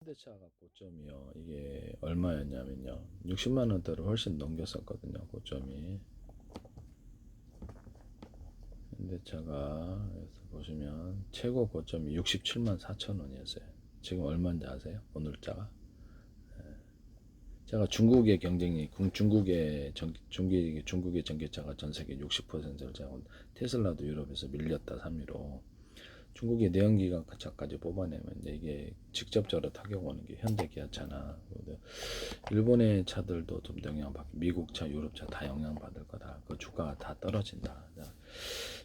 현대차가 고점이요. 이게 얼마였냐면요. 60만 원대를 훨씬 넘겼었거든요. 고점이. 현대차가 여기서 보시면 최고 고점이 67만 4천 원이었어요. 지금 얼마인지 아세요? 오늘자가? 제가 중국의 경쟁이 중국의 전기차가 전 세계 60%를 제가 테슬라도 유럽에서 밀렸다 3위로 중국의 내연기관차까지 뽑아내면 이게 직접적으로 타격 오는 게 현대 기아차나 일본의 차들도 좀 영향받고 미국 차, 유럽 차 다 영향받을 거다. 그 주가가 다 떨어진다.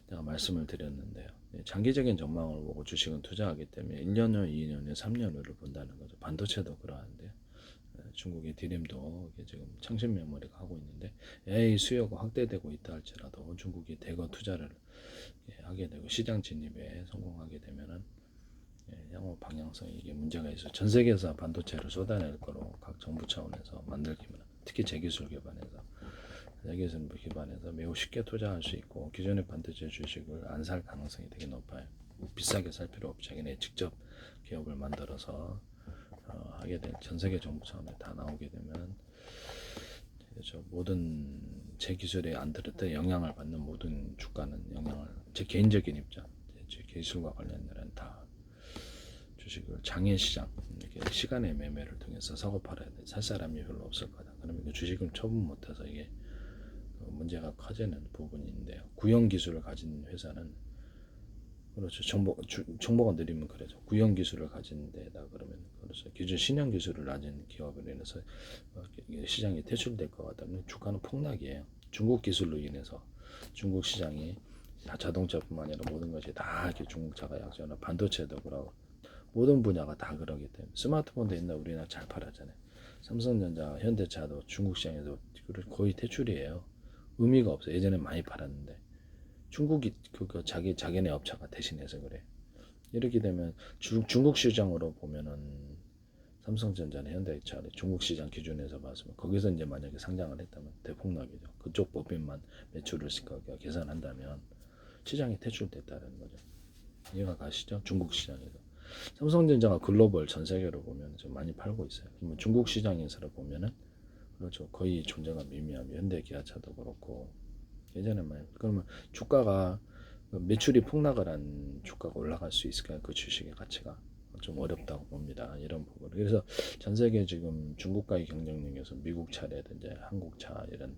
제가 말씀을 드렸는데요. 장기적인 전망을 보고 주식은 투자하기 때문에 1년 후, 2년 후, 3년 후를 본다는 거죠. 반도체도 그러한데요. 중국의 디램도 지금 창신 메모리가 하고 있는데 AI 수요가 확대되고 있다 할지라도 중국이 대거 투자를 하게 되고 시장 진입에 성공하게 되면은 향후 방향성에 이게 문제가 있어. 전 세계에서 반도체를 쏟아낼 거로 각 정부 차원에서 만들기만 특히 제기술 기반에서 세계에서는 기반에서 매우 쉽게 투자할 수 있고 기존의 반도체 주식을 안 살 가능성이 되게 높아요. 비싸게 살 필요 없이 자기네 직접 기업을 만들어서 하게 될 전 세계 정부 차원에 다 나오게 되면 모든 제 기술에 안 들었다 영향을 받는 모든 주가는 영향을 제 개인적인 입장, 제 기술과 관련된 다 주식을 장애 시장 이렇게 시간의 매매를 통해서 사고 팔아야 돼. 살 사람이 별로 없을 거다. 그러면 그 주식을 처분 못해서 이게 문제가 커지는 부분인데요. 구형 기술을 가진 회사는 그렇죠. 정보가 느리면 그래죠. 구형 기술을 가진 데다 그러면 그렇죠. 기존 신형 기술을 가진 기업으로 인해서 시장이 퇴출될 것 같다면 주가는 폭락이에요. 중국 기술로 인해서 중국 시장이 자동차뿐만 아니라 모든 것이 다 이렇게 중국차가 약세나 반도체도 그러고 모든 분야가 다 그러기 때문에 스마트폰도 옛날 우리나라 잘 팔았잖아요. 삼성전자, 현대차도 중국 시장에서 거의 퇴출이에요. 의미가 없어요. 예전에 많이 팔았는데 중국이 자기네 업체가 대신해서 그래. 이렇게 되면 중국 시장으로 보면은 삼성전자나 현대차를 중국 시장 기준에서 봤으면 거기서 이제 만약에 상장을 했다면 대폭락이죠. 그쪽 법인만 매출을 계산한다면 시장이 퇴출됐다는 거죠. 이해가 가시죠? 중국 시장에서. 삼성전자가 글로벌 전 세계로 보면 좀 많이 팔고 있어요. 그러면 중국 시장에서 보면은 그렇죠. 거의 존재가 미미하며 현대 기아차도 그렇고 예전에 많이 그러면 주가가 매출이 폭락을 한 주가가 올라갈 수 있을까요? 그 주식의 가치가 좀 어렵다고 봅니다. 이런 부분. 그래서 전 세계 지금 중국과의 경쟁력에서 미국 차라든지 한국 차 이런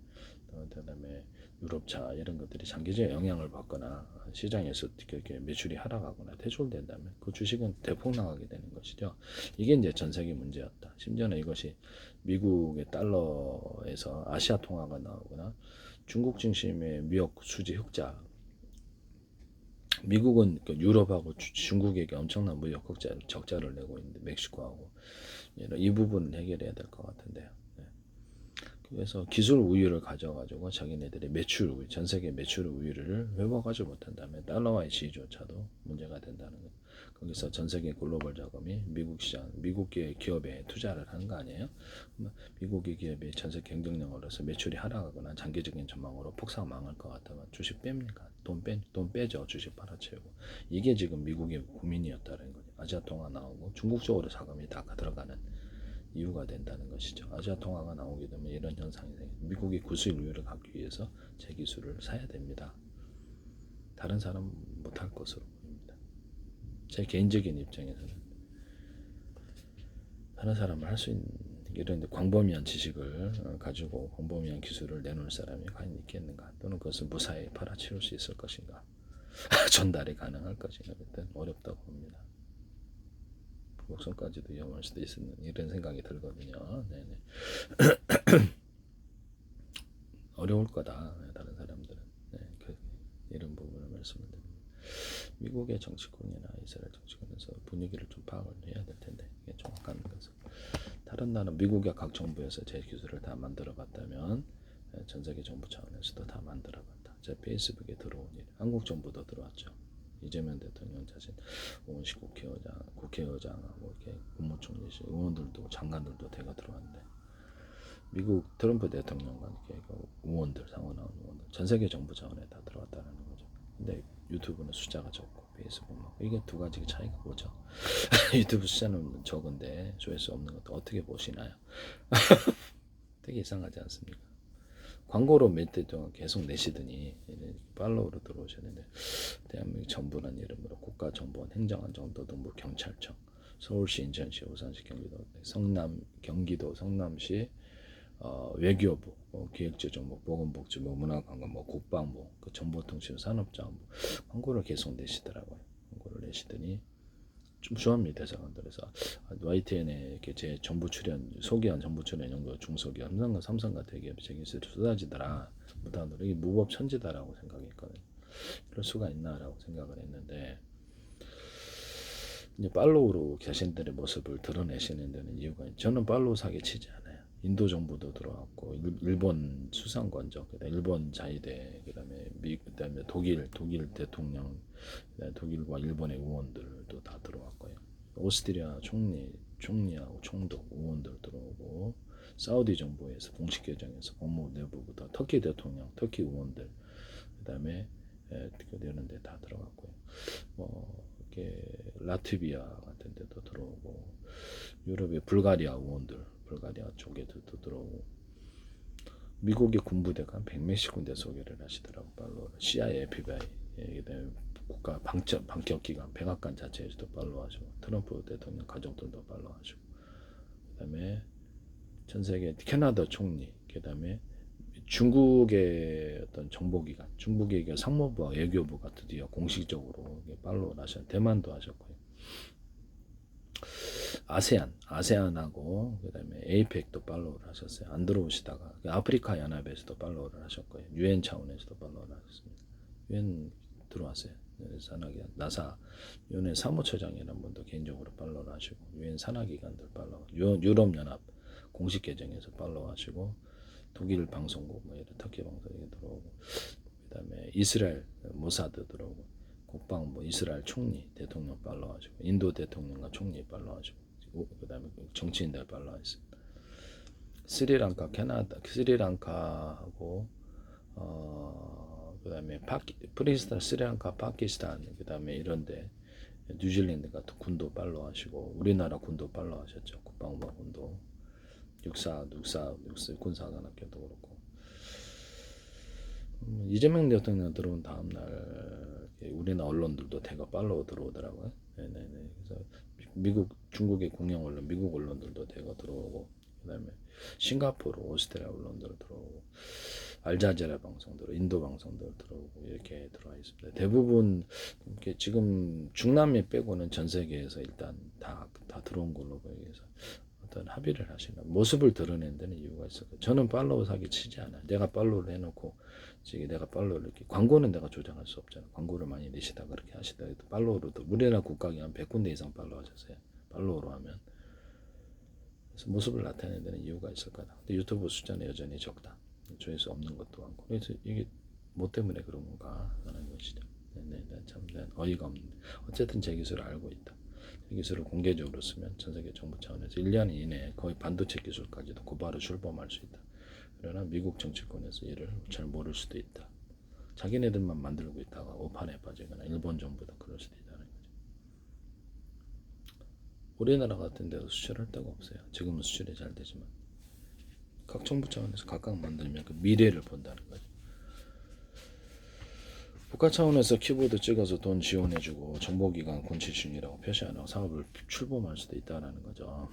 그다음에 유럽 차 이런 것들이 장기적 영향을 받거나 시장에서 이렇게 매출이 하락하거나 퇴출된다면 그 주식은 대폭락하게 되는 것이죠. 이게 이제 전 세계 문제였다. 심지어는 이것이 미국의 달러에서 아시아 통화가 나오거나 중국 중심의 무역 수지 흑자 미국은 유럽하고 중국에게 엄청난 무역 적자를 내고 있는데 멕시코하고 이 부분을 해결해야 될 것 같은데요. 네. 그래서 기술 우위를 가져가지고 자기네들의 매출 우위, 전 세계 매출 우위를 회복하지 못한다면 달러와의 지위조차도 문제가 된다는 거죠. 거기서 전 세계 글로벌 자금이 미국 시장, 미국의 기업에 투자를 하는 거 아니에요? 미국의 기업이 전 세계 경쟁력으로서 매출이 하락하거나 장기적인 전망으로 폭삭 망할 것 같다면 주식 뺍니까? 돈 빼죠. 주식 팔아채우고. 이게 지금 미국의 고민이었다는 거죠. 아시아 통화 나오고 중국 쪽으로 자금이 다 들어가는 이유가 된다는 것이죠. 아시아 통화가 나오게 되면 이런 현상이 생깁니다. 미국이 구수율 우위를 갖기 위해서 제 기술을 사야 됩니다. 다른 사람 못할 것으로 보입니다. 제 개인적인 입장에서는 다른 사람을 할 수 있는 이런 광범위한 지식을 가지고 광범위한 기술을 내놓을 사람이 과연 있겠는가 또는 그것을 무사히 팔아치울 수 있을 것인가 전달이 가능할 것인가 그때 어렵다고 봅니다. 목숨까지도 위험할 수도 있는 이런 생각이 들거든요. 네네. 어려울 거다. 다른 사람들은 네, 이런 부분을 말씀을 드립니다. 미국의 정치권이나 이스라엘 정치권에서 분위기를 좀 파악을 해야 될 텐데 이게 정확한 것은 다른 나라 미국의 각 정부에서 제 기술을 다 만들어 봤다면 전 세계 정부 차원에서도 다 만들어 봤다. 제 페이스북에 들어온 일 한국 정부도 들어왔죠. 이재명 대통령 자신 오원식 국회의장하고 이렇게 국무총리실 의원들도 장관들도 대거 들어왔는데 미국 트럼프 대통령과 이렇게 의원들 상원 나온 의원들 전 세계 정부 차원에 다 들어왔다는 거죠. 근데 유튜브는 숫자가 적고 페이스북 막 이게 두 가지 차이가 뭐죠? 유튜브 숫자는 적은데 조회수 없는 것도 어떻게 보시나요? 되게 이상하지 않습니까? 광고로 몇 대 동안 계속 내시더니 팔로우로 들어오셨는데 대한민국 정부란 이름으로 국가정보원 행정안전도덕부 경찰청 서울시 인천시 오산시 경기도 경기도 성남시 외교부 기획재정부 보건복지부 문화관광부 국방부 그 정보통신 산업자원부 광고를 계속 내시더라고요. 광고를 내시더니 좀 주합니다 대사관들에서 YTN에 이렇게 제 정부 출연 소개한 정부 출연 연구 중소기업 삼성과 대기업 재기술이 쏟아지더라 무단으로 이게 무법 천지다라고 생각했거든요. 이럴 수가 있나라고 생각을 했는데 이제 팔로우로 자신들의 모습을 드러내시는 데는 이유가 저는 팔로우 사기 치지 않아요. 인도 정부도 들어왔고 일본 수상권적 그다음에 일본 자위대 그다음에 독일 대통령 독일과 일본의 의원들도 다 들어왔고요. 오스트리아 총리하고 총독 의원들 들어오고 사우디 정부에서 공식 계정에서 법무부 내부부터 터키 대통령 터키 의원들 그다음에 이런 데 다 들어갔고요. 뭐 이렇게 라트비아 같은 데도 들어오고 유럽의 불가리아 의원들 불가리아 쪽에도 들어오고 미국의 군부대가 한 100몇십 군데 소개를 하시더라고 팔로우를 CIA, FBI 그다음에 국가 방역기관 백악관 자체에서도 팔로우하시고 트럼프 대통령 가족들도 팔로우하시고 그다음에 전 세계 캐나다 총리 그다음에 중국의 어떤 정보기관 중국의 상무부와 외교부가 드디어 공식적으로 팔로우를 하셨고 대만도 하셨고요. 아세안하고 그다음에 에이펙도 팔로우를 하셨어요. 안 들어오시다가 아프리카 연합에서도 팔로우를 하셨고요. 유엔 차원에서도 팔로우를 하셨습니다. 유엔 들어왔어요. 산하기관 나사 유엔 사무처장이라는 분도 개인적으로 팔로우를 하시고 유엔 산하기관들 팔로우 유럽 연합 공식 계정에서 팔로우 하시고 독일 방송국 뭐 이런 터키 방송에 들어오고 그다음에 이스라엘 모사드 들어오고 국방부 이스라엘 총리 대통령 팔로우하시고 인도 대통령과 총리 팔로우하시고 그다음에 정치인들 팔로우했습니다. 스리랑카 캐나다 스리랑카하고 그다음에 프리스탄 스리랑카 파키스탄 그다음에 이런데 뉴질랜드 같은 군도 팔로우하시고 우리나라 군도 팔로우하셨죠. 국방부 군도 육사 군사관학교도 그렇고 이재명 대통령 들어온 다음날 우리나라 언론들도 대거 팔로우 들어오더라고요. 네네네. 그래서 미국 중국의 공영 언론 미국 언론들도 대거 들어오고 그다음에 싱가포르 오스트리아 언론들 들어오고 알자제라 방송들 인도 방송들 들어오고 이렇게 들어와 있습니다. 대부분 이렇게 지금 중남미 빼고는 전 세계에서 일단 다 들어온 걸로 보여서 어떤 합의를 하시는 모습을 드러낸 데는 이유가 있었고 저는 팔로우 사기 치지 않아요. 내가 팔로우를 해놓고 지금 내가 팔로우를 이렇게 광고는 내가 조장할 수 없잖아. 광고를 많이 내시다 그렇게 하시다 해도 팔로우로도 우리나라 국가기 한 100군데 이상 팔로우 하셨어요. 팔로우로 하면 그래서 모습을 나타내는 데는 이유가 있을 거다. 근데 유튜브 숫자는 여전히 적다. 조회수 없는 것도 많고 그래서 이게 뭐 때문에 그런 건가 하는 것이죠. 참 어이가 없는. 어쨌든 제 기술을 알고 있다. 제 기술을 공개적으로 쓰면 전 세계 정부 차원에서 1년 이내에 거의 반도체 기술까지도 고바로 출범할 수 있다. 그러나 미국 정치권에서 이를 잘 모를 수도 있다. 자기네들만 만들고 있다가 오판에 빠지거나 일본 정부도 그럴 수도 있다는 거죠. 우리나라 같은 데도 수출할 데가 없어요. 지금은 수출이 잘 되지만 각 정부 차원에서 각각 만들면 그 미래를 본다는 거죠. 국가 차원에서 키보드 찍어서 돈 지원해주고 정보기관 군치 중이라고 표시 안 하고 사업을 출범할 수도 있다는 거죠.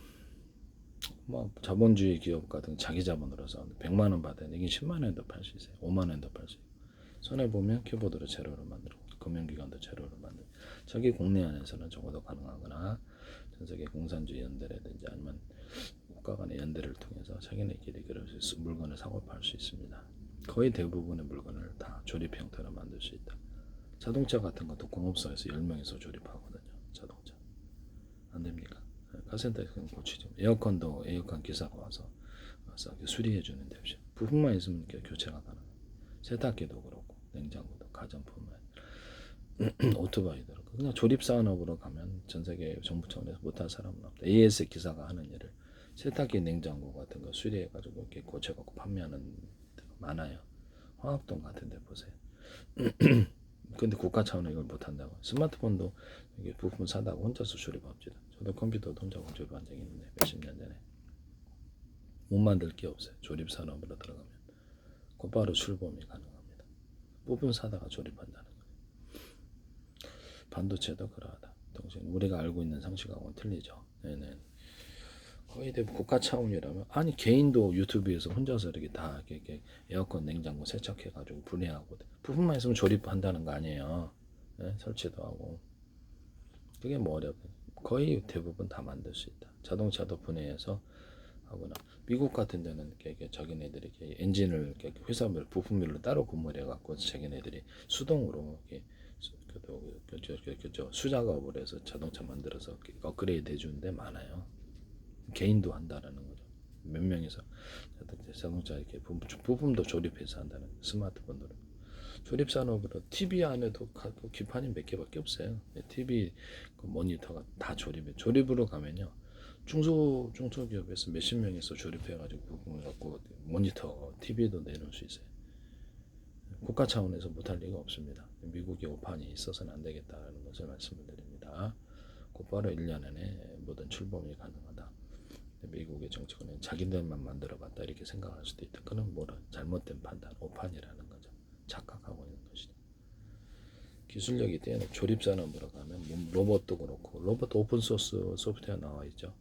뭐 자본주의 기업 같은 자기 자본으로서 100만 원 받아야 이게 10만 원도 팔 수 있어요. 5만 원도 팔 수 있어요. 손해 보면 키보드로 재료를 만들고 금융기관도 재료를 만들고 자기 국내 안에서는 적어도 가능하거나 전 세계 공산주의 연대라든지 아니면 국가 간의 연대를 통해서 자기네끼리 물건을 사고 팔 수 있습니다. 거의 대부분의 물건을 다 조립 형태로 만들 수 있다. 자동차 같은 것도 공업사에서 10명에서 조립하거든요. 자동차 안 됩니까? 카센터에서 고치죠. 에어컨도 에어컨 기사가 와서 수리해 주는 데죠. 부품만 있으면 교체가 가능. 세탁기도 그렇고 냉장고도 가전품만 오토바이도 그렇고 그냥 조립 산업으로 가면 전 세계 정부 차원에서 못할 사람은 없다. AS 기사가 하는 일을 세탁기 냉장고 같은 거 수리해 가지고 이렇게 고쳐 갖고 판매하는 데가 많아요. 화학동 같은 데 보세요. 근데 국가 차원에 이걸 못한다고. 스마트폰도 이게 부품 사다가 혼자서 조립합시다. 저도 컴퓨터도 혼자 조립한 적이 있는데 몇십 년 전에 못 만들 게 없어요. 조립 산업으로 들어가면 곧바로 출범이 가능합니다. 부품 사다가 조립한다는 거예요. 반도체도 그러하다. 동시에 우리가 알고 있는 상식하고는 틀리죠. 네네. 거의 대부분 국가 차원이라면 아니 개인도 유튜브에서 혼자서 이렇게 다 이렇게 에어컨 냉장고 세척해가지고 분해하고 부품만 있으면 조립한다는 거 아니에요. 네? 설치도 하고 그게 뭐 어려워. 거의 대부분 다 만들 수 있다. 자동차도 분해해서 하거나 미국 같은 데는 이렇게 자기네들이 이렇게 엔진을 이렇게 회사별 부품별로 따로 구매를 해갖고 자기네들이 수동으로 이렇게 수작업을 해서 자동차 만들어서 업그레이드 해주는 데 많아요. 개인도 한다라는 거죠. 몇 명이서 자동차 이렇게 부품도 조립해서 한다는 거예요. 스마트폰으로. 조립 산업으로 TV 안에도 기판이 몇 개밖에 없어요. TV 그 모니터가 다 조립해. 조립으로 가면요. 중소기업에서 몇십 명에서 조립해가지고 부품을 갖고 모니터, TV도 내놓을 수 있어요. 국가 차원에서 못할 리가 없습니다. 미국의 오판이 있어서는 안 되겠다는 것을 말씀을 드립니다. 곧바로 1년 안에 모든 출범이 가능하다. 미국의 정치권은 자기들만 만들어봤다 이렇게 생각할 수도 있다. 그건 뭐라 잘못된 판단, 오판이라는 거죠. 착각하고 있는 것이죠. 기술력이 뛰어난 조립산업으로 가면 로봇도 그렇고 로봇 오픈소스 소프트웨어 나와 있죠.